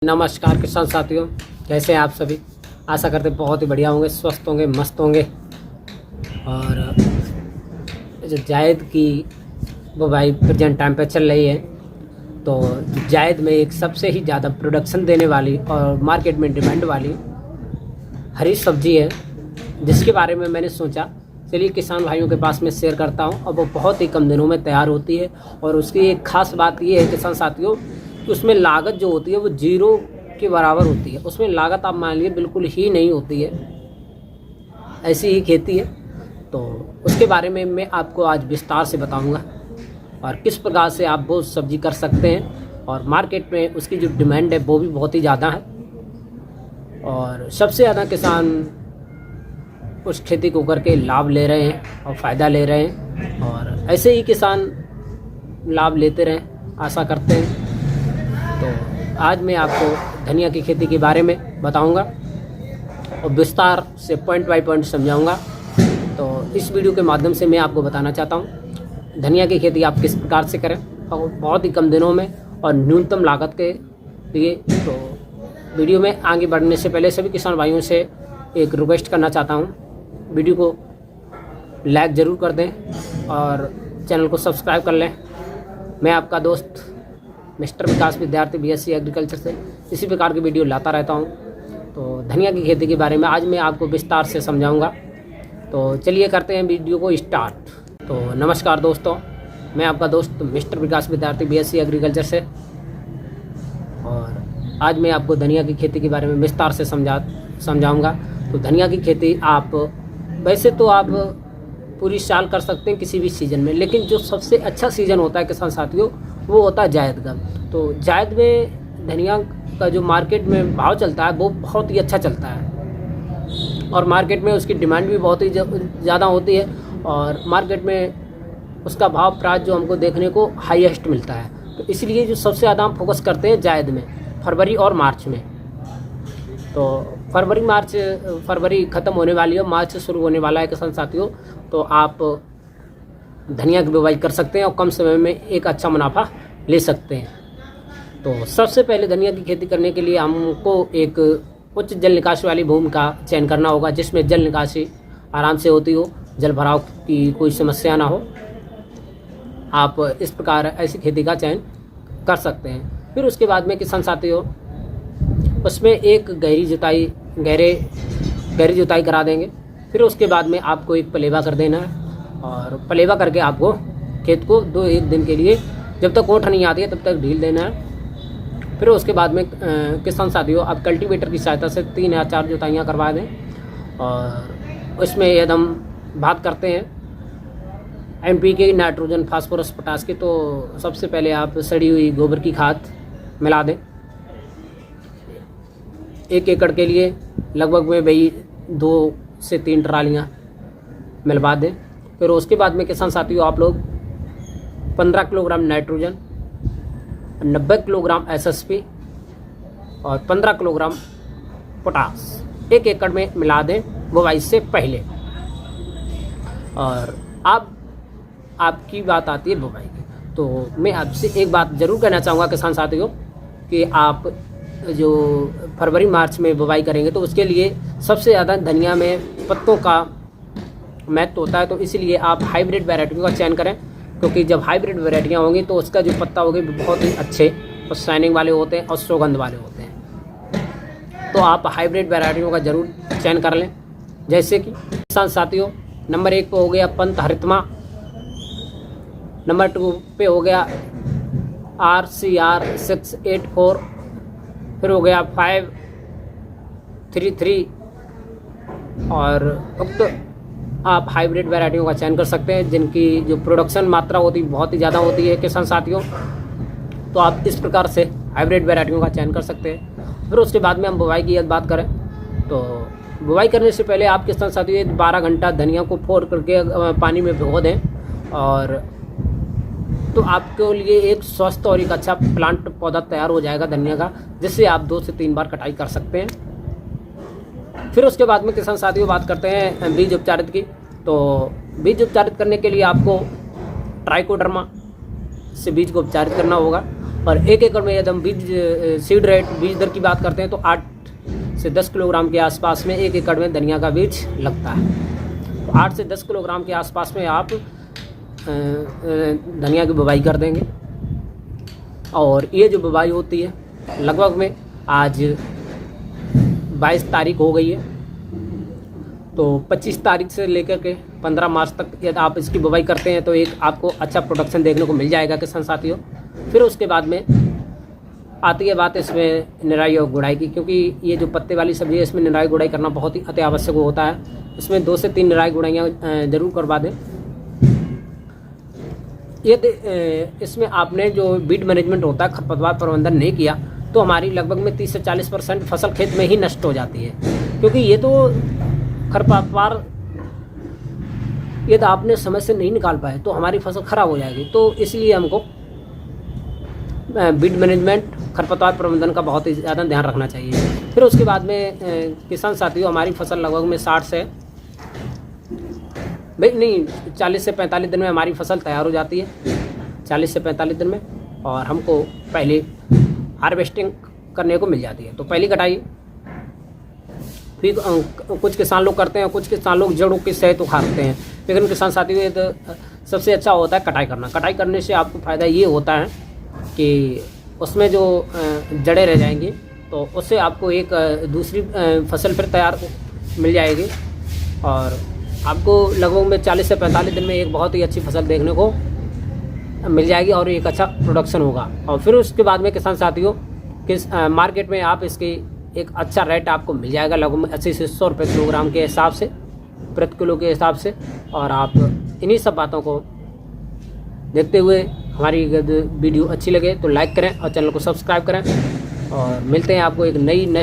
नमस्कार किसान साथियों, कैसे हैं आप सभी। आशा करते बहुत ही बढ़िया होंगे, स्वस्थ होंगे, मस्त होंगे। और जो जायद की बुवाई प्रेजेंट टाइम पे चल रही है, तो जायद में एक सबसे ही ज़्यादा प्रोडक्शन देने वाली और मार्केट में डिमांड वाली हरी सब्जी है, जिसके बारे में मैंने सोचा चलिए किसान भाइयों के पास में शेयर करता हूं। और वो बहुत ही कम दिनों में तैयार होती है। और उसकी एक ख़ास बात ये है किसान साथियों, उसमें लागत जो होती है वो जीरो के बराबर होती है। उसमें लागत आप मान लीजिए बिल्कुल ही नहीं होती है, ऐसी ही खेती है। तो उसके बारे में मैं आपको आज विस्तार से बताऊंगा और किस प्रकार से आप वो सब्जी कर सकते हैं। और मार्केट में उसकी जो डिमांड है वो भी बहुत ही ज़्यादा है और सबसे ज़्यादा किसान उस खेती को करके लाभ ले रहे हैं और फ़ायदा ले रहे हैं। और ऐसे ही किसान लाभ लेते रहें, आशा करते हैं। तो आज मैं आपको धनिया की खेती के बारे में बताऊंगा और विस्तार से पॉइंट बाय पॉइंट समझाऊंगा। तो इस वीडियो के माध्यम से मैं आपको बताना चाहता हूं धनिया की खेती आप किस प्रकार से करें और बहुत ही कम दिनों में और न्यूनतम लागत के लिए। तो वीडियो में आगे बढ़ने से पहले सभी किसान भाइयों से एक रिक्वेस्ट करना चाहता हूं, वीडियो को लाइक ज़रूर कर दें और चैनल को सब्सक्राइब कर लें। मैं आपका दोस्त मिस्टर विकास विद्यार्थी बीएससी एग्रीकल्चर से इसी प्रकार की वीडियो लाता रहता हूं। तो धनिया की खेती के बारे में आज मैं आपको विस्तार से समझाऊंगा। तो चलिए करते हैं वीडियो को स्टार्ट। तो नमस्कार दोस्तों, मैं आपका दोस्त मिस्टर विकास विद्यार्थी बीएससी एग्रीकल्चर से, और आज मैं आपको धनिया की खेती के बारे में विस्तार से समझाऊंगा। तो धनिया की खेती आप वैसे तो आप पूरी साल कर सकते हैं किसी भी सीज़न में, लेकिन जो सबसे अच्छा सीज़न होता है किसान साथियों वो होता है जायद का। तो जायद में धनिया का जो मार्केट में भाव चलता है वो बहुत ही अच्छा चलता है और मार्केट में उसकी डिमांड भी बहुत ही ज़्यादा होती है और मार्केट में उसका भाव प्राइस जो हमको देखने को हाईएस्ट मिलता है। तो इसलिए जो सबसे ज़्यादा हम फोकस करते हैं जायद में फरवरी और मार्च में। तो फरवरी ख़त्म होने वाली है, मार्च से शुरू होने वाला है किसान साथियों। तो आप धनिया की बुवाई कर सकते हैं और कम समय में एक अच्छा मुनाफा ले सकते हैं। तो सबसे पहले धनिया की खेती करने के लिए हमको एक उच्च जल निकासी वाली भूमि का चयन करना होगा, जिसमें जल निकासी आराम से होती हो, जल भराव की कोई समस्या ना हो। आप इस प्रकार ऐसी खेती का चयन कर सकते हैं। फिर उसके बाद में किसान साथियों उसमें एक गहरी जुताई करा देंगे। फिर उसके बाद में आपको एक पलेवा कर देना है और पलेवा करके आपको खेत को 2-1 दिन के लिए, जब तक ओंठ नहीं आती है तब तक ढील देना है। फिर उसके बाद में किसान साथियों आप कल्टीवेटर की सहायता से 3 या 4 जुताइयाँ करवा दें। और उसमें यदि हम बात करते हैं NPK नाइट्रोजन फास्फोरस पोटास की, तो सबसे पहले आप सड़ी हुई गोबर की खाद मिला दें। 1 एकड़ के लिए लगभग में वही 2 से 3 ट्रालियाँ मिलवा दें। फिर उसके बाद में किसान साथियों आप लोग 15 किलोग्राम नाइट्रोजन, 90 किलोग्राम SSP और 15 किलोग्राम पोटास 1 एकड़ में मिला दें बुवाई से पहले। और अब आपकी बात आती है बुवाई की। तो मैं आपसे एक बात ज़रूर कहना चाहूँगा किसान साथियों कि आप जो फरवरी मार्च में बुवाई करेंगे तो उसके लिए सबसे ज़्यादा धनिया में पत्तों का महत्व होता है। तो इसलिए आप हाइब्रिड वैरायटियों का चयन करें, क्योंकि जब हाइब्रिड वैरायटियाँ होंगी तो उसका जो पत्ता होगी बहुत ही अच्छे और शाइनिंग वाले होते हैं और सुगंध वाले होते हैं। तो आप हाइब्रिड वैरायटियों का ज़रूर चयन कर लें। जैसे कि किसान साथियों नंबर 1 पे हो गया पंत हरितमा, नंबर 2 पे हो गया RCR 684, फिर हो गया 533। और उक्त आप हाइब्रिड वैरायटियों का चयन कर सकते हैं जिनकी जो प्रोडक्शन मात्रा होती है बहुत ही ज़्यादा होती है किसान साथियों। तो आप इस प्रकार से हाइब्रिड वैरायटियों का चयन कर सकते हैं। फिर उसके बाद में हम बुवाई की बात करें तो बुवाई करने से पहले आप किसान साथियों 12 घंटा धनिया को फोड़ करके पानी में भिगो दें। और तो आपके लिए एक स्वस्थ और एक अच्छा प्लांट पौधा तैयार हो जाएगा धनिया का, जिससे आप 2 से 3 बार कटाई कर सकते हैं। फिर उसके बाद में किसान साथियों बात करते हैं बीज उपचारित की। तो बीज उपचारित करने के लिए आपको ट्राइकोडर्मा से बीज को उपचारित करना होगा और 1 एकड़ में यदि हम सीड रेट बीज दर की बात करते हैं तो 8 से 10 किलोग्राम के आसपास में 1 एकड़ में धनिया का बीज लगता है। तो 8 से 10 किलोग्राम के आसपास में आप धनिया की बुवाई कर देंगे। और ये जो बुवाई होती है लगभग में आज 22 तारीख हो गई है, तो 25 तारीख से लेकर के 15 मार्च तक यदि आप इसकी बुवाई करते हैं तो एक आपको अच्छा प्रोडक्शन देखने को मिल जाएगा किसान साथियों। फिर उसके बाद में आती है बात इसमें निराई और गुड़ाई की, क्योंकि ये जो पत्ते वाली सब्जी है इसमें निराई गुड़ाई करना बहुत ही अति आवश्यक होता है। इसमें 2 से 3 निराई गुड़ाइयाँ ज़रूर करवा दें। ये इसमें आपने जो बीड मैनेजमेंट होता है, खरपतवार प्रबंधन नहीं किया तो हमारी लगभग में 30 से 40% फसल खेत में ही नष्ट हो जाती है, क्योंकि ये तो खरपतवार यदि आपने समय से नहीं निकाल पाए तो हमारी फसल खराब हो जाएगी। तो इसलिए हमको बीड मैनेजमेंट, खरपतवार प्रबंधन का बहुत ही ज़्यादा ध्यान रखना चाहिए। फिर उसके बाद में किसान साथियों हमारी फसल लगभग में 40 से 45 दिन में हमारी फसल तैयार हो जाती है, 40 से 45 दिन में, और हमको पहले हार्वेस्टिंग करने को मिल जाती है। तो पहली कटाई फिर कुछ किसान लोग करते हैं, कुछ किसान लोग जड़ों की सहित उखाड़ते हैं, लेकिन किसान साथियों ये तो सबसे अच्छा होता है कटाई करना। कटाई करने से आपको फ़ायदा ये होता है कि उसमें जो जड़ें रह जाएंगी तो उससे आपको एक दूसरी फसल फिर तैयार मिल जाएगी, और आपको लगभग में 40 से 45 दिन में एक बहुत ही अच्छी फसल देखने को मिल जाएगी और एक अच्छा प्रोडक्शन होगा। और फिर उसके बाद में किसान साथियों किस मार्केट में आप इसकी एक अच्छा रेट आपको मिल जाएगा, लगभग में 80 से 100 रुपये किलोग्राम के हिसाब से, प्रति किलो के हिसाब से। और आप इन्हीं सब बातों को देखते हुए हमारी वीडियो अच्छी लगे तो लाइक करें और चैनल को सब्सक्राइब करें, और मिलते हैं आपको एक नई नेक्स्ट